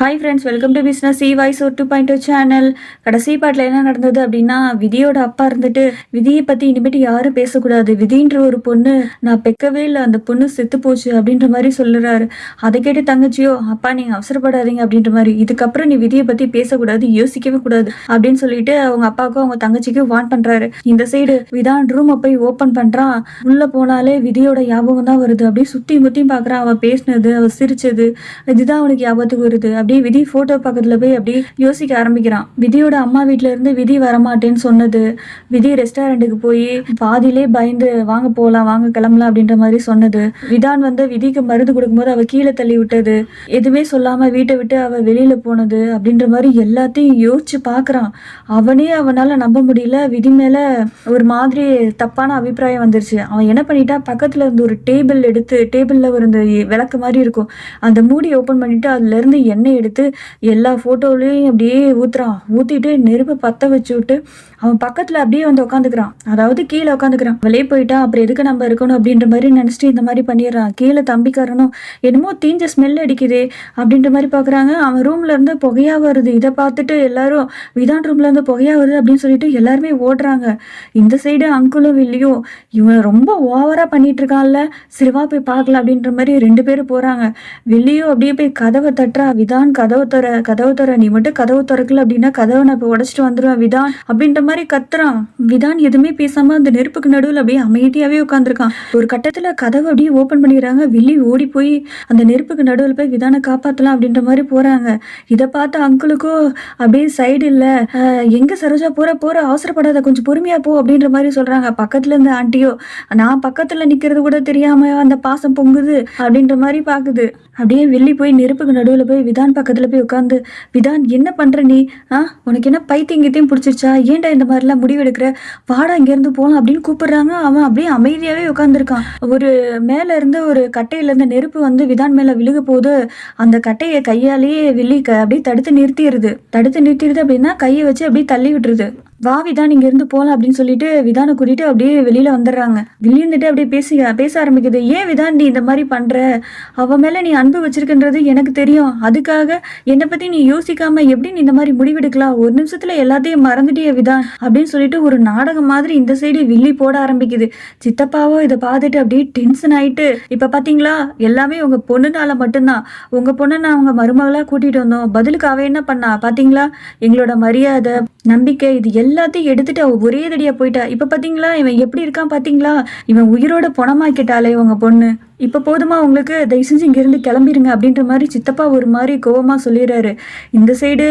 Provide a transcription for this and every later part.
Hi friends, welcome to business voice ஒரு 2.2 channel. கடைசி பாட்டில் என்ன நடந்தது அப்படின்னா, விதியோட அப்பா இருந்துட்டு விதியை பற்றி இனிமேட்டு யாரும் பேசக்கூடாது, விதின்ற ஒரு பொண்ணு நான் பெக்கவே இல்லை, அந்த பொண்ணு செத்து போச்சு அப்படின்ற மாதிரி சொல்லுறாரு. அதை கேட்டு தங்கச்சியோ, அப்பா நீங்கள் அவசரப்படாதீங்க அப்படின்ற மாதிரி, இதுக்கப்புறம் நீ விதியை பற்றி பேசக்கூடாது, யோசிக்கவே கூடாது அப்படின்னு சொல்லிட்டு அவங்க அப்பாவுக்கும் அவங்க தங்கச்சிக்கும் வார்ன் பண்ணுறாரு. இந்த சைடு விதான் ரூமை போய் ஓப்பன் பண்ணுறான். உள்ளே போனாலே விதியோட ஞாபகம் தான் வருது. அப்படியே சுற்றி முற்றியும் பார்க்குறான். அவள் பேசினது, அவள் சிரிச்சது, இதுதான் அவனுக்கு ஞாபகத்துக்கு வருது. அப்படியே விதி போட்டோ பக்கத்துல போய் அப்படியே யோசிக்க ஆரம்பிக்கிறான். விதியோட அம்மா வீட்டுல இருந்து விதி வரமாட்டேன்னு சொன்னது, விதி ரெஸ்டாரண்ட்டுக்கு போய் பாதியிலே பயந்து வாங்க போகலாம், வாங்க கிளம்பலாம் அப்படின்ற மாதிரி சொன்னது, விதான் வந்து விதிக்கு மருந்து கொடுக்கும்போது அவ கீழே தள்ளி விட்டது, எதுவுமே சொல்லாம வீட்டை விட்டு அவ வெளியில போனது அப்படின்ற மாதிரி எல்லாத்தையும் யோசிச்சு பாக்குறான். அவனே அவனால நம்ப முடியல. விதி மேல ஒரு மாதிரி தப்பான அபிப்பிராயம் வந்துருச்சு. அவன் என்ன பண்ணிட்டா, பக்கத்துல இருந்து ஒரு டேபிள் எடுத்து, டேபிள்ல ஒரு இந்த விளக்கு மாதிரி இருக்கும், அந்த மூடி ஓப்பன் பண்ணிட்டு அதுல இருந்து எண்ணெய் எடுத்து எல்லா போட்டோலையும் அப்படியே ஊத்திட்டு நெருப்பு பத்த வச்சு விட்டு அவன் பக்கத்துல அப்படியே வந்து உட்காந்துக்கிறான். அதாவது கீழே உட்காந்துக்கிறான். வெளியே போயிட்டா அப்புறம் எதுக்கு நம்ம இருக்கணும் அப்படின்ற மாதிரி நினைச்சிட்டு இந்த மாதிரி பண்ணிடுறான். கீழே தம்பிக்காரனும் என்னமோ தீஞ்ச ஸ்மெல் அடிக்குதே அப்படின்ற மாதிரி பாக்குறாங்க. அவன் ரூம்ல இருந்து புகையா வருது. இதை பார்த்துட்டு எல்லாரும் விதான் ரூம்ல இருந்து புகையா வருது அப்படின்னு சொல்லிட்டு எல்லாருமே ஓடுறாங்க. இந்த சைடு அங்குளும் வில்லியும் இவன் ரொம்ப ஓவரா பண்ணிட்டு இருக்கான்ல, சிறுவா போய் பார்க்கலாம் அப்படின்ற மாதிரி 2 பேரும் போறாங்க. வில்லியும் அப்படியே போய் கதவை தட்டுறா. விதான் கதவு தர, நீ மட்டும் கதவு திறக்கல அப்படின்னா கதவை நான் இப்போ உடச்சிட்டு வந்துடுவேன் விதான் அப்படின்ற மாதிரி கத்துறான். விதான் எதுவுமே பேசாம அந்த நெருப்புக்கு நடுவில் அப்படியே அமைதியாவே உட்காந்துருக்கான். ஒரு கட்டத்துல கதவை அப்படியே ஓபன் பண்ணிடுறாங்க. வில்லி ஓடி போய் அந்த நெருப்புக்கு நடுவில் போய் விதானை காப்பாத்தலாம் அப்படின்ற மாதிரி போறாங்க. இதை பார்த்து அங்கிளுக்கும் அப்படியே சைடு இல்ல, எங்க சரோஜா போற அவசரப்படாத, கொஞ்சம் பொறுமையா போ அப்படின்ற மாதிரி சொல்றாங்க. பக்கத்துல இருந்த ஆண்டியோ, நான் பக்கத்துல நிக்கிறது கூட தெரியாம அந்த பாசம் பொங்குது அப்படின்ற மாதிரி பாக்குது. அப்படியே வில்லி போய் நெருப்புக்கு நடுவில் போய் விதான் பக்கத்துல போய் உட்காந்து, விதான் என்ன பண்ற நீ, உனக்கு என்ன பைத்தியத்தையும் பிடிச்சிருச்சா, ஏன்டா இந்த மாதிரிலாம் முடிவெடுக்கிற, வாடா இங்கேருந்து போகலாம் அப்படின்னு கூப்பிடுறாங்க. அவன் அப்படியே அமைதியாவே உட்காந்துருக்கான். ஒரு மேல இருந்து ஒரு கட்டையில இருந்து நெருப்பு வந்து விதான் மேல விழுக போது அந்த கட்டையை கையாலேயே வில்லி அப்படியே தடுத்து நிறுத்திடுது அப்படின்னா கையை வச்சு அப்படியே தள்ளி விட்டுருது. வா விதான் இங்க இருந்து போகலாம் அப்படின்னு சொல்லிட்டு விதானை கூட்டிட்டு அப்படியே வெளியில வந்துடுறாங்க. வெளியே இருந்துட்டு அப்படியே பேச ஆரம்பிக்குது. ஏன் விதான் நீ இந்த மாதிரி பண்ற, அவ மேல நீ அன்பு வச்சிருக்கின்றது எனக்கு தெரியும், அதுக்காக என்னை பத்தி நீ யோசிக்காம எப்படி நீ இந்த மாதிரி முடிவெடுக்கலாம், ஒரு நிமிஷத்துல எல்லாத்தையும் மறந்துட்டிய விதான் அப்படின்னு சொல்லிட்டு ஒரு நாடகம் மாதிரி இந்த சைடு வில்லி போட ஆரம்பிக்குது. சித்தப்பாவோ இதை பார்த்துட்டு அப்படியே டென்ஷன் ஆயிட்டு, இப்ப பாத்தீங்களா எல்லாமே உங்க பொண்ணுனால மட்டும்தான், உங்க பொண்ணை நான் அவங்க மருமகளா கூட்டிட்டு வந்தோம், பதிலுக்கு அவ என்ன பண்ணா பாத்தீங்களா, எங்களோட மரியாதை நம்பிக்கை இது எல்லாத்தையும் எடுத்துட்டு அவ ஒரே தடியா போயிட்டா. இப்ப பாத்தீங்களா இவன் எப்படி இருக்கான், பாத்தீங்களா இவன் உயிரோட பணமாக்கிட்டாலே உங்க பொண்ணு, இப்போ போதுமா உங்களுக்கு, தயவு செஞ்சு இங்கேருந்து கிளம்பிடுங்க அப்படின்ற மாதிரி சித்தப்பா ஒரு மாதிரி கோவமாக சொல்லிடுறாரு. இந்த சைடு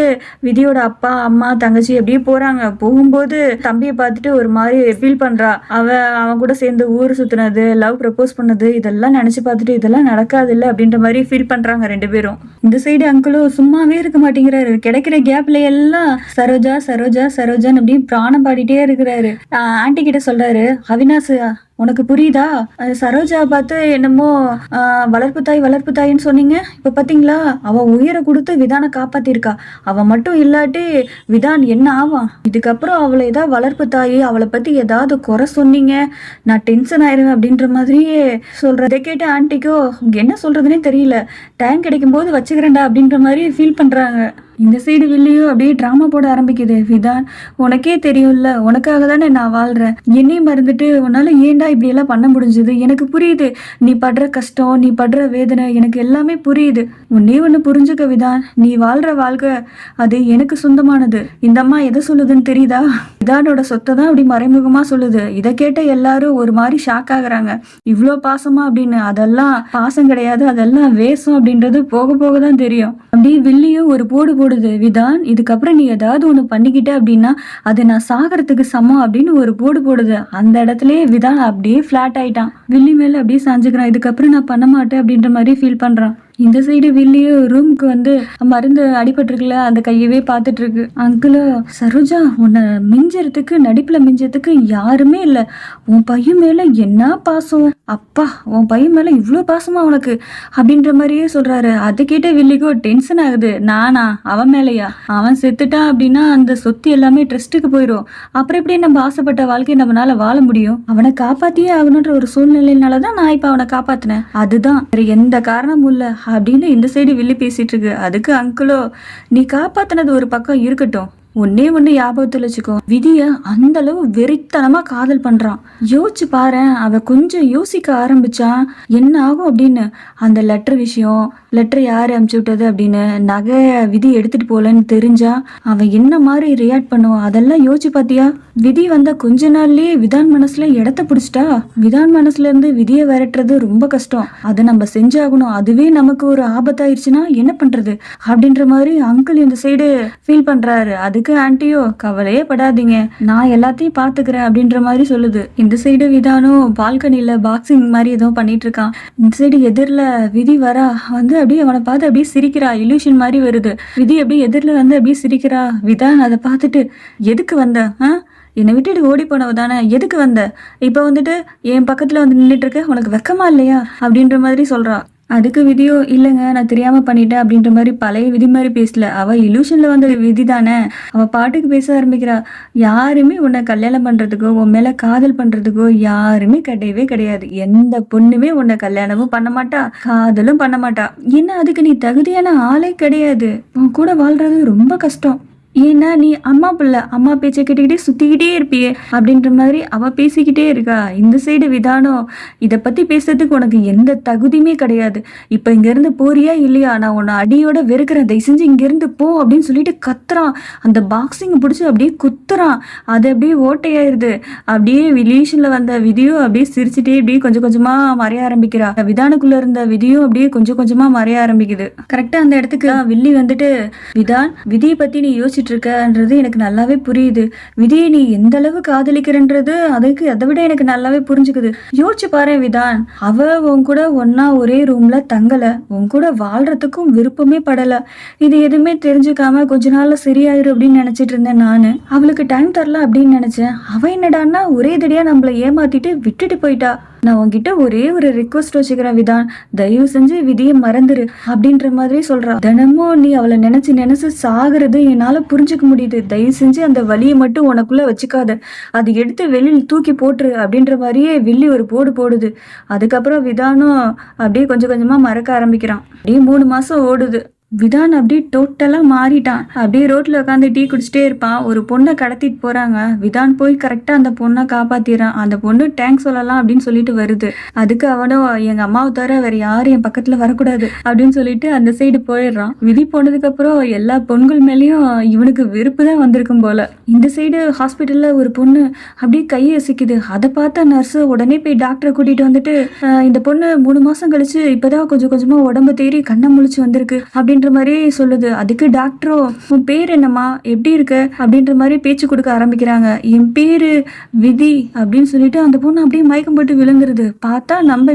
விதியோட அப்பா அம்மா தங்கச்சி அப்படியே போகிறாங்க. போகும்போது தம்பியை பார்த்துட்டு ஒரு மாதிரி ஃபீல் பண்ணுறா. அவன் கூட சேர்ந்து ஊர் சுற்றுனது, லவ் ப்ரப்போஸ் பண்ணது, இதெல்லாம் நினச்சி பார்த்துட்டு இதெல்லாம் நடக்காது இல்லை அப்படின்ற மாதிரி ஃபீல் பண்ணுறாங்க 2 பேரும். இந்த சைடு அங்கிளும் சும்மாவே இருக்க மாட்டேங்கிறாரு. கிடைக்கிற கேப்ல எல்லாம் சரோஜா சரோஜா சரோஜான்னு அப்படியே பிராணம் பாடிட்டே இருக்கிறாரு. ஆண்டி கிட்ட சொல்றாரு, அவினாஷ் உனக்கு புரியுதா, சரோஜா பார்த்து என்னமோ வளர்ப்பு தாயின்னு சொன்னீங்க, இப்ப பாத்தீங்களா அவ உயிரை கொடுத்து விதானை காப்பாத்திருக்கா, அவ மட்டும் இல்லாட்டி விதான் என்ன ஆவான், இதுக்கப்புறம் அவளை ஏதாவது வளர்ப்பு தாயி அவளை பத்தி ஏதாவது குறை சொன்னீங்க நான் டென்ஷன் ஆயிருவேன் அப்படின்ற மாதிரியே சொல்றதை கேட்டு ஆண்டிக்கோ என்ன சொல்றதுன்னே தெரியல. டைம் கிடைக்கும் போது வச்சுக்கிறேன்டா அப்படின்ற மாதிரி ஃபீல் பண்றாங்க. இந்த சைடு வில்லியும் அப்படியே ட்ராமா போட ஆரம்பிக்குது. விதான் உனக்கே தெரியும்ல, உனக்காக தானே நான் வாழ்றேன், என்னையும் மறந்துட்டு உன்னால ஏன்டா இப்படி எல்லாம் பண்ண முடிஞ்சது, எனக்கு புரியுது, நீ படுற கஷ்டம், நீ படுற வேதனை எனக்கு எல்லாமே புரியுது. ஒண்ணு புரிஞ்சுக்க விதான், நீ வாழ்ற வாழ்க்கை அது எனக்கு சொந்தமானது. இந்த அம்மா எதை சொல்லுதுன்னு தெரியுதா, விதானோட சொத்தை தான் அப்படி மறைமுகமா சொல்லுது. இதை கேட்ட எல்லாரும் ஒரு மாதிரி ஷாக் ஆகுறாங்க. இவ்வளோ பாசமா அப்படின்னு, அதெல்லாம் பாசம் கிடையாது, அதெல்லாம் வேஷம் அப்படின்றது போக போக தான் தெரியும். அப்படி வில்லியும் ஒரு போடுது, விதான் இதுக்கப்புறம் நீ ஏதாவது ஒண்ணு பண்ணிக்கிட்ட அப்படின்னா அது நான் சாகறதுக்கு சமம் அப்படின்னு ஒரு போடுது. அந்த இடத்துலயே விதான் அப்படியே ஃபிளாட் ஆயிட்டான். வில்லி மேல அப்படியே சாஞ்சுக்கிறான். இதுக்கப்புறம் நான் பண்ண மாட்டேன் அப்படின்ற மாதிரி ஃபீல் பண்றான். இந்த சைடு வில்லியும் ரூமுக்கு வந்து மருந்து அடிபட்டிருக்குல அந்த கையவே பார்த்துட்டு இருக்கு. அங்கிளும், சரோஜா உன்னை மிஞ்சறதுக்கு நடிப்புல மிஞ்சறதுக்கு யாருமே இல்லை, உன் பையன் மேல என்ன பாசம், அப்பா உன் பையன் மேல இவ்வளோ பாசமா உனக்கு அப்படின்ற மாதிரியே சொல்றாரு. அதை கேட்ட வில்லிக்கோ டென்ஷன் ஆகுது. நானா, அவன் மேலையா, அவன் செத்துட்டான் அப்படின்னா அந்த சொத்து எல்லாமே ட்ரஸ்ட்டுக்கு போயிடும், அப்புறம் எப்படி நம்ம ஆசைப்பட்ட வாழ்க்கையை நம்மளால வாழ முடியும், அவனை காப்பாத்தியே ஆகணுன்ற ஒரு சூழ்நிலையினாலதான் நான் இப்ப அவனை காப்பாத்தினேன், அதுதான் வேற எந்த காரணமும் இல்லை அப்படின்னு இந்த சைடு வில்லி பேசிட்டு இருக்கு. அதுக்கு அங்கிளோ, நீ காப்பாத்தினது ஒரு பக்கம் இருக்கட்டும், ஒன்னே ஒண்ணு ஞாபகத்துல வச்சுக்கோ, விதிய அந்த அளவு வெறித்தனமா காதல் பண்றான். யோசிச்சு பாரேன், அவ கொஞ்சம் யோசிக்க ஆரம்பிச்சா என்ன ஆகும் அப்படின்னு. அந்த லெட்டர் விஷயம், லெட்டர் யாரு அனுப்பிச்சு விட்டது அப்படின்னு, நகை விதி எடுத்துட்டு போலன்னு தெரிஞ்சா அவன் என்ன மாதிரி ரியாக்ட் பண்ணுவான், அதெல்லாம் யோசிச்சு பாத்தியா? விதி வந்த கொஞ்ச நாள்லயே விதான் மனசுல இடத்த பிடிச்சிட்டா. விதான் மனசுல இருந்து விதியை விரட்டுறது ரொம்ப கஷ்டம், அதை நம்ம செஞ்சாகணும். அதுவே நமக்கு ஒரு ஆபத்தாயிருச்சுன்னா என்ன பண்றது அப்படின்ற மாதிரி அங்கிள் இந்த சைடு ஃபீல் பண்றாரு. அதுக்கு ஆன்ட்டியோ, கவலையே படாதீங்க, நான் எல்லாத்தையும் பாத்துக்கிறேன் அப்படின்ற மாதிரி சொல்லுது. இந்த சைடு விதானும் பால்கனில பாக்ஸிங் மாதிரி ஏதோ பண்ணிட்டு இருக்கான். இந்த சைடு எதிரில விதி வரா, வந்து அப்படியே அவனை பார்த்து அப்படியே சிரிக்கிறா. இல்யூஷன் மாதிரி வருது. விதி அப்படியே எதிரில வந்து அப்படியே சிரிக்கிறா. விதான் அதை பார்த்துட்டு, எதுக்கு வந்த? என்னை விட்டுட்டு ஓடி போனவ தானே, எதுக்கு வந்த? இப்போ வந்துட்டு என் பக்கத்துல வந்து நின்றுட்டு இருக்க, உனக்கு வெக்கமா இல்லையா அப்படின்ற மாதிரி சொல்றா. அதுக்கு விதியோ, இல்லைங்க நான் தெரியாம பண்ணிட்டேன் அப்படின்ற மாதிரி பழைய விதி மாதிரி பேசல. அவ இலூஷன்ல வந்த விதி தானே, அவ பாட்டுக்கு பேச ஆரம்பிக்கிறா. யாருமே உன்னை கல்யாணம் பண்றதுக்கோ உன் மேல காதல் பண்றதுக்கோ யாருமே கிடையவே கிடையாது. எந்த பொண்ணுமே உன்னை கல்யாணமும் பண்ண மாட்டா, காதலும் பண்ண மாட்டா. ஏன்னா அதுக்கு நீ தகுதியான ஆளே கிடையாது. உன் கூட வாழ்றது ரொம்ப கஷ்டம். ஏன்னா நீ அம்மா பிள்ளை, அம்மா பேச்சை கேட்டுக்கிட்டே சுத்திக்கிட்டே இருப்பியே அப்படின்ற மாதிரி அவ பேசிக்கிட்டே இருக்கா. இந்த சைடு விதானோ, இதை பத்தி பேசுறதுக்கு உனக்கு எந்த தகுதியுமே கிடையாது. இப்ப இங்க இருந்து போறியா இல்லையா, நான் உன்னை அடியோட வெறுக்கிறேன், தயவு செஞ்சு இங்க இருந்து போ அப்படின்னு சொல்லிட்டு கத்துறான். அந்த பாக்ஸிங் பிடிச்சி அப்படியே குத்துறான். அது அப்படியே ஓட்டையாயிருது. அப்படியே ரிலேஷன்ல வந்த விதியோ அப்படியே சிரிச்சுட்டே அப்படியே கொஞ்சம் கொஞ்சமா மறைய ஆரம்பிக்கிறா. விதானுக்குள்ள இருந்த விதியும் அப்படியே கொஞ்சம் கொஞ்சமா மறைய ஆரம்பிக்குது. கரெக்டா அந்த இடத்துக்கு வில்லி வந்துட்டு, விதான், விதியை பத்தி நீ யோசிச்சுட்டு இருக்கன்றது எனக்கு நல்லாவே புரியுது. விதியை நீ எந்த அளவு காதலிக்கிறன்றது அதுக்கு அதை விட எனக்கு நல்லாவே புரிஞ்சுக்குது. யோசிச்சு பாரு விதான், அவ உன் கூட ஒன்னா ஒரே ரூம்ல தங்கல, உன் கூட வாழ்றதுக்கும் விருப்பமே படல. இது எதுவுமே தெரிஞ்சுக்காம கொஞ்ச நாள்ல சரியாயிரும் அப்படின்னு நினைச்சிட்டு இருந்தேன் நானு. அவளுக்கு டைம் தரல அப்படின்னு நினைச்சேன். அவ என்னடான்னா ஒரே தடியா நம்மள ஏமாத்திட்டு விட்டுட்டு போயிட்டா. நான் உன்கிட்ட ஒரே ஒரு ரிக்வஸ்ட் வச்சுக்கிறேன் விதான், தயவு செஞ்சு விதியை மறந்துரு அப்படின்ற மாதிரி சொல்றா. தினமும் நீ அவளை நினைச்சு நினைச்சு சாகுறது என்னால புரிஞ்சுக்க முடியுது. தயவு செஞ்சு அந்த வலியை மட்டும் உனக்குள்ள வச்சுக்காத, அது எடுத்து வெளியில் தூக்கி போட்டுரு அப்படின்ற மாதிரியே வில்லி ஒரு போடு போடுது. அதுக்கப்புறம் விதானும் அப்படியே கொஞ்சம் கொஞ்சமா மறக்க ஆரம்பிக்கிறான். அப்படியே 3 மாசம் ஓடுது. விதான் அப்படியே டோட்டலா மாறிட்டான். அப்படியே ரோட்ல உட்காந்து டீ குடிச்சிட்டே இருப்பான். ஒரு பொண்ணை கடத்திட்டு போறாங்க. விதான் போய் கரெக்டா அந்த பொண்ணை காப்பாத்திடுறான். அந்த பொண்ணு டேங்க் சொல்லலாம் அப்படின்னு சொல்லிட்டு வருது. அதுக்கு அவனும், எங்க அம்மாவை தவிர வேற யாரும் என் பக்கத்துல வரக்கூடாது அப்படின்னு சொல்லிட்டு அந்த சைடு போயிடுறான். விதி போனதுக்கு அப்புறம் எல்லா பொண்கள் மேலயும் இவனுக்கு வெறுப்பு தான் வந்திருக்கும் போல. இந்த சைடு ஹாஸ்பிட்டல்ல ஒரு பொண்ணு அப்படியே கையை அசைக்குது. அதை பார்த்த நர்ஸ் உடனே போய் டாக்டரை கூட்டிட்டு வந்துட்டு, இந்த பொண்ணு 3 மாசம் கழிச்சு இப்பதான் கொஞ்சம் கொஞ்சமா உடம்பு தேறி கண்ணை முழிச்சு வந்திருக்கு அப்படின்ற மாதிரி சொல்லுது. அதுக்கு டாக்டரோ, உன் பேர் என்னம்மா, எப்படி இருக்க அப்படின்ற மாதிரி பேச்சு கொடுக்க ஆரம்பிக்கிறாங்க. என் பேரு விதி அப்படின்னு சொல்லிட்டு அந்த பொண்ணு அப்படியே மயக்கம் போட்டு விழுந்துருது. பார்த்தா நம்ம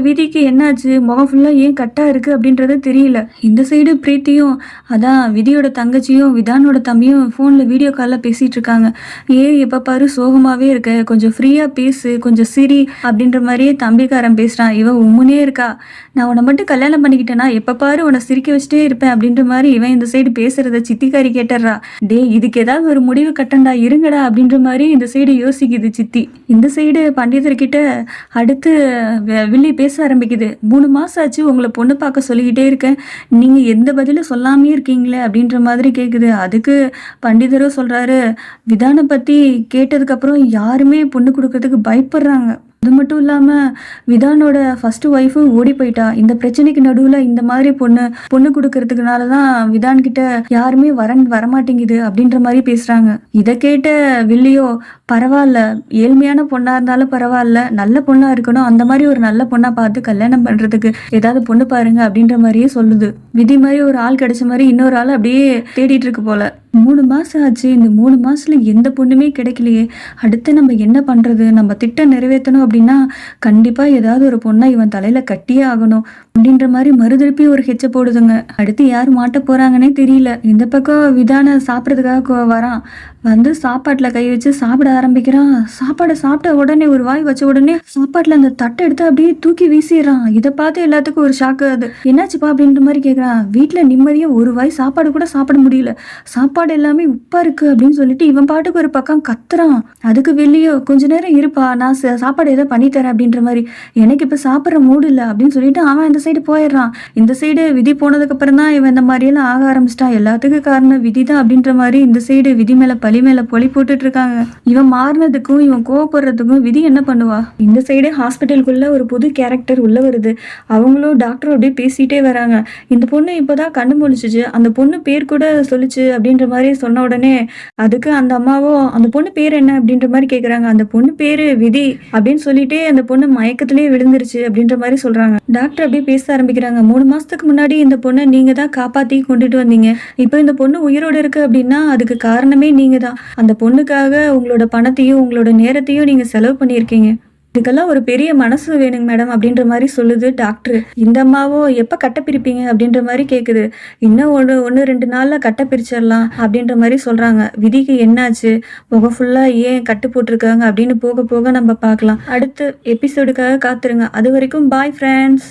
விதிக்கு என்னாச்சு, முகம் ஃபுல்லா ஏன் கட்டா இருக்கு அப்படின்றது தெரியல. இந்த சைடு பிரீத்தியும், அதான் விதியோட தங்கச்சியும் விதானோட தம்பியும் போன்ல வீடியோ கால்ல பேசிட்டு இருக்காங்க. எப்ப பாரு சோகமாவே இருக்க, கொஞ்சம் ஃப்ரீயா பேசு, கொஞ்சம் சிரி அப்படின்ற மாதிரியே தம்பிக்காரன் பேசுறான். இவன் உம்முனே இருக்கா, நான் உன்னை மட்டும் கல்யாணம் பண்ணிக்கிட்டேன்னா எப்ப பாரு உன்னை சிரிக்க வச்சுட்டே இருப்பேன் அப்படின்ற மாதிரி இவன் இந்த சைடு பேசுறத சித்திக்காரி கேட்டுறா. டே, இதுக்கு ஏதாவது ஒரு முடிவு கட்டண்டா, இருங்கடா அப்படின்ற மாதிரி இந்த சைடு யோசிக்குது சித்தி. இந்த சைடு பண்டிதர்கிட்ட அடுத்து வில்லி பேச ஆரம்பிக்குது. 3 மாசம் ஆச்சு உங்களை பொண்ணு பார்க்க சொல்லிக்கிட்டே இருக்கேன், நீங்க எந்த பதிலும் சொல்லாமே இருக்கீங்களே அப்படின்ற மாதிரி கேக்குது. அதுக்கு பண்டிதரும் சொல்றாரு, விதானை பத்தி கேட்டதுக்கு அப்புறம் யாருமே பொண்ணு கொடுக்கறதுக்கு பயப்படுறாங்க. அது மட்டும் இல்லாம விதானோட ஃபர்ஸ்ட் ஒய்ஃபு ஓடி போயிட்டா. இந்த பிரச்சனைக்கு நடுவுல இந்த மாதிரி பொண்ணு கொடுக்கறதுக்குனாலதான் விதான் கிட்ட யாருமே வரமாட்டேங்குது அப்படின்ற மாதிரி பேசுறாங்க. இதை கேட்ட வில்லியோ, பரவாயில்ல, ஏழ்மையான பொண்ணா இருந்தாலும் பரவாயில்ல, நல்ல பொண்ணா இருக்கணும், அந்த மாதிரி ஒரு நல்ல பொண்ணா பார்த்து கல்யாணம் பண்றதுக்கு ஏதாவது பொண்ணு பாருங்க அப்படின்ற மாதிரியே சொல்லுது. விதி மாதிரி ஒரு ஆள் கிடைச்ச மாதிரி இன்னொரு ஆள் அப்படியே தேடிட்டு இருக்கு போல. 3 மாசம் ஆச்சு, இந்த 3 மாசத்துல எந்த பொண்ணுமே கிடைக்கலையே, அடுத்து நம்ம என்ன பண்றது, நம்ம திட்டம் நிறைவேற்றணும் அப்படின்னா கண்டிப்பா ஏதாவது ஒரு பொண்ணை இவன் தலையில கட்டியே ஆகணும் அப்படின்ற மாதிரி மறுதிருப்பி ஒரு ஹெச்ச போடுதுங்க. அடுத்து யார் மாட்ட போறாங்கன்னே தெரியல. இந்த பக்கம் விதான சாப்பிட்றதுக்காக வரான். வந்து சாப்பாட்டுல கை வச்சு சாப்பிட ஆரம்பிக்கிறான். சாப்பாடை சாப்பிட்ட உடனே ஒரு வாய் வச்ச உடனே சாப்பாட்டுல அந்த தட்டை எடுத்து அப்படியே தூக்கி வீசிடுறான். இதை பார்த்து எல்லாத்துக்கும் ஒரு ஷாக்கு. அது என்னாச்சுப்பா அப்படின்ற மாதிரி கேட்குறான். வீட்டுல நிம்மதியா ஒரு வாய் சாப்பாடு கூட சாப்பிட முடியல, சாப்பாடு எல்லாமே உப்பா இருக்கு அப்படின்னு சொல்லிட்டு இவன் பாட்டுக்கு ஒரு பக்கம் கத்துறான். அதுக்கு வெளியோ, கொஞ்ச நேரம் இருப்பா, நான் சாப்பாடு ஏதோ பண்ணி தரேன் அப்படின்ற மாதிரி, எனக்கு இப்ப சாப்பிட்ற மூடு இல்லை அப்படின்னு சொல்லிட்டு அவன் அந்த சைடு போயிடுறான். இந்த சைடு விதி போனதுக்கப்புறம் தான் இவன் இந்த மாதிரியெல்லாம் ஆக ஆரம்பிச்சிட்டான். எல்லாத்துக்கும் காரணம் விதி தான் அப்படின்ற மாதிரி இந்த சைடு விதி மேல பழி மேல பழி போட்டுட்டு இருக்காங்க. இவன் மாறினதுக்கும் இவன் கோவப்படுறதுக்கும் விதி என்ன பண்ணுவா? இந்த சைடு ஹாஸ்பிட்டலுக்குள்ள ஒரு புது கேரக்டர் உள்ள வருது. அவங்களும் டாக்டர் அப்படியே பேசிட்டே வராங்க. இந்த பொண்ணு இப்போதான் கண்ணு முழிச்சிச்சு, அந்த பொண்ணு பேர் கூட சொல்லுச்சு அப்படின்ற மாதிரி சொன்ன உடனே அதுக்கு அந்த அம்மாவும் அந்த பொண்ணு பேர் என்ன அப்படின்ற மாதிரி கேக்குறாங்க. அந்த பொண்ணு பேரு விதி அப்படின்னு சொல்லிட்டே அந்த பொண்ணு மயக்கத்திலேயே விழுந்துருச்சு அப்படின்ற மாதிரி சொல்றாங்க. டாக்டர் அப்படியே பேச ஆரம்பிக்கிறாங்க. 3 மாசத்துக்கு முன்னாடி இந்த பொண்ணை நீங்க தான் காப்பாத்தி கொண்டுட்டு வந்தீங்க. இப்போ இந்த பொண்ணு உயிரோட இருக்கு அப்படின்னா அதுக்கு காரணமே நீங்க தான். அந்த பொண்ணுக்காக உங்களோட பணத்தையும் உங்களோட நேரத்தையும் நீங்க செலவு பண்ணியிருக்கீங்க. இதுக்கெல்லாம் ஒரு பெரிய மனசு வேணுங்க மேடம் அப்படின்ற மாதிரி சொல்லுது டாக்டர். இந்த அம்மாவோ எப்ப கட்ட பிரிப்பீங்க அப்படின்ற மாதிரி கேக்குது. இன்னும் ஒன்று 2 நாள்ல கட்ட பிரிச்சிடலாம் அப்படின்ற மாதிரி சொல்றாங்க. விதிக்கு என்னாச்சு, முகம் ஃபுல்லா ஏன் கட்டு போட்டிருக்காங்க அப்படின்னு போக போக நம்ம பார்க்கலாம். அடுத்த எபிசோடுக்காக காத்துருங்க. அது வரைக்கும் பாய் ஃப்ரெண்ட்ஸ்.